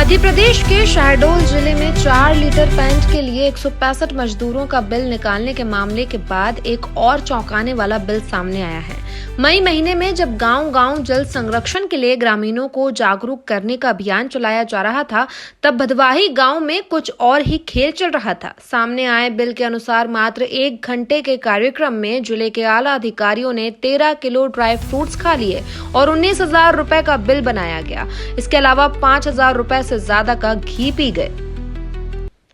मध्य प्रदेश के शहडोल जिले में 4 लीटर पेंट के लिए 165 मजदूरों का बिल निकालने के मामले के बाद एक और चौंकाने वाला बिल सामने आया है। मई महीने में जब गांव-गांव जल संरक्षण के लिए ग्रामीणों को जागरूक करने का अभियान चलाया जा रहा था, तब भदवाही गांव में कुछ और ही खेल चल रहा था। सामने आए बिल के अनुसार मात्र 1 घंटे के कार्यक्रम में जिले के आला अधिकारियों ने 13 किलो ड्राई फ्रूट्स खा लिए और 19,000 रुपए का बिल बनाया गया। इसके अलावा 5,000 रुपए से ज्यादा का घी पी गए।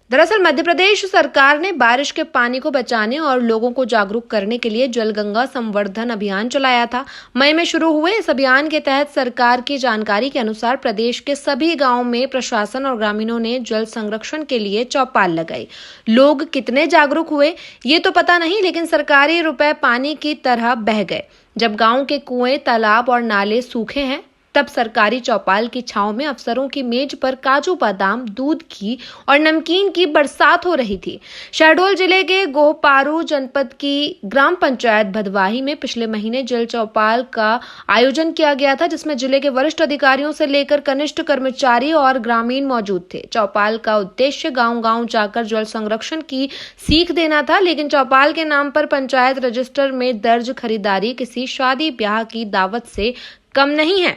दरअसल मध्य प्रदेश सरकार ने बारिश के पानी को बचाने और लोगों को जागरूक करने के लिए जल गंगा संवर्धन अभियान चलाया था। मई में शुरू हुए इस अभियान के तहत सरकार की जानकारी के अनुसार प्रदेश के सभी गांवों में प्रशासन और ग्रामीणों ने जल संरक्षण के लिए चौपाल लगाई। लोग कितने जागरूक हुए ये तो पता नहीं, लेकिन सरकारी रुपए पानी की तरह बह गए। जब गांव के कुएं, तालाब और नाले सूखे हैं, तब सरकारी चौपाल की छांव में अफसरों की मेज पर काजू बादाम, दूध, घी और नमकीन की बरसात हो रही थी। शहडोल जिले के गोहपारू जनपद की ग्राम पंचायत भदवाही में पिछले महीने जल चौपाल का आयोजन किया गया था, जिसमें जिले के वरिष्ठ अधिकारियों से लेकर कनिष्ठ कर्मचारी और ग्रामीण मौजूद थे। चौपाल का उद्देश्य गांव-गांव जाकर जल संरक्षण की सीख देना था, लेकिन चौपाल के नाम पर पंचायत रजिस्टर में दर्ज खरीदारी किसी शादी ब्याह की दावत से कम नहीं है।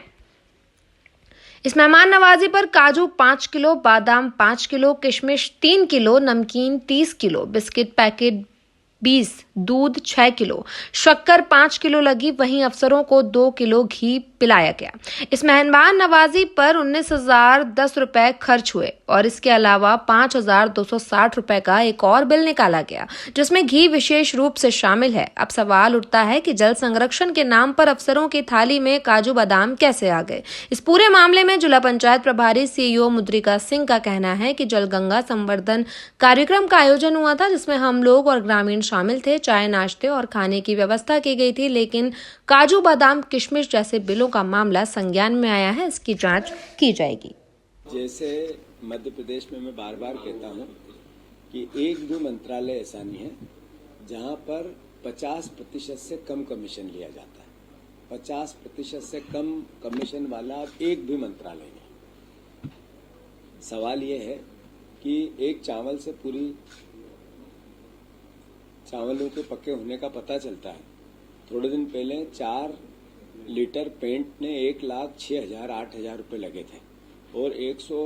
इस मेहमान नवाजी पर काजू 5 किलो, बादाम 5 किलो, किशमिश 3 किलो, नमकीन 30 किलो, बिस्किट पैकेट 20, दूध 6 किलो, शक्कर 5 किलो लगी। वहीं अफसरों को 2 किलो घी पिलाया गया। इस मेहमान नवाजी पर 19,010 रुपए खर्च हुए और इसके अलावा 5,260 रुपए का एक और बिल निकाला गया, जिसमें घी विशेष रूप से शामिल है। अब सवाल उठता है कि जल संरक्षण के नाम पर अफसरों की थाली में काजू बादाम कैसे आ गए। इस पूरे मामले में जिला पंचायत प्रभारी सीईओ मुद्रिका सिंह का कहना है कि जल गंगा संवर्धन कार्यक्रम का आयोजन हुआ था, जिसमें हम लोग और ग्रामीण शामिल थे। चाय, नाश्ते और खाने की व्यवस्था की गई थी, लेकिन काजू बादाम, किशमिश जैसे बिलों का मामला संज्ञान में आया है। इसकी जांच की जाएगी। जैसे मध्य प्रदेश में मैं बार बार कहता हूं कि एक भी मंत्रालय ऐसा नहीं है जहां पर 50% से कम कमीशन लिया जाता है। 50% से कम कमीशन वाला एक भी मंत्रालय नहीं। सवाल यह है कि एक चावल से पूरी चावलों के पक्के होने का पता चलता है। थोड़े दिन पहले 4 लीटर पेंट ने 1,06,000 8,000 रुपए लगे थे और 100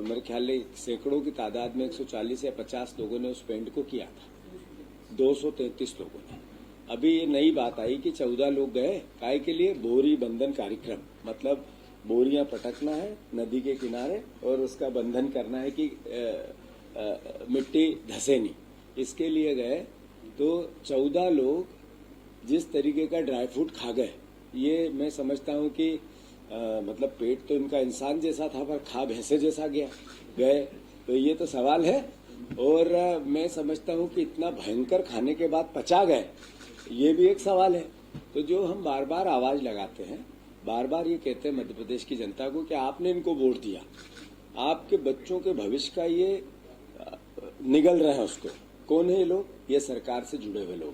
मेरे ख्याल सैकड़ों की तादाद में 140 या 50 लोगों ने उस पेंट को किया था। 233 लोगों ने। अभी ये नई बात आई कि 14 लोग गए काय के लिए, बोरी बंधन कार्यक्रम, मतलब बोरियां पटकना है नदी के किनारे और उसका बंधन करना है कि मिट्टी धसे नहीं, इसके लिए गए। तो 14 लोग जिस तरीके का ड्राई फ्रूट खा गए, ये मैं समझता हूं कि मतलब पेट तो इनका इंसान जैसा था पर खा भैंसे जैसा गए। तो ये तो सवाल है और मैं समझता हूं कि इतना भयंकर खाने के बाद पचा गए, ये भी एक सवाल है। तो जो हम बार बार आवाज लगाते हैं, बार बार ये कहते हैं मध्य प्रदेश की जनता को कि आपने इनको वोट दिया, आपके बच्चों के भविष्य का ये निगल रहे हैं उसको। कौन है ये लोग? ये सरकार से जुड़े हुए लोग।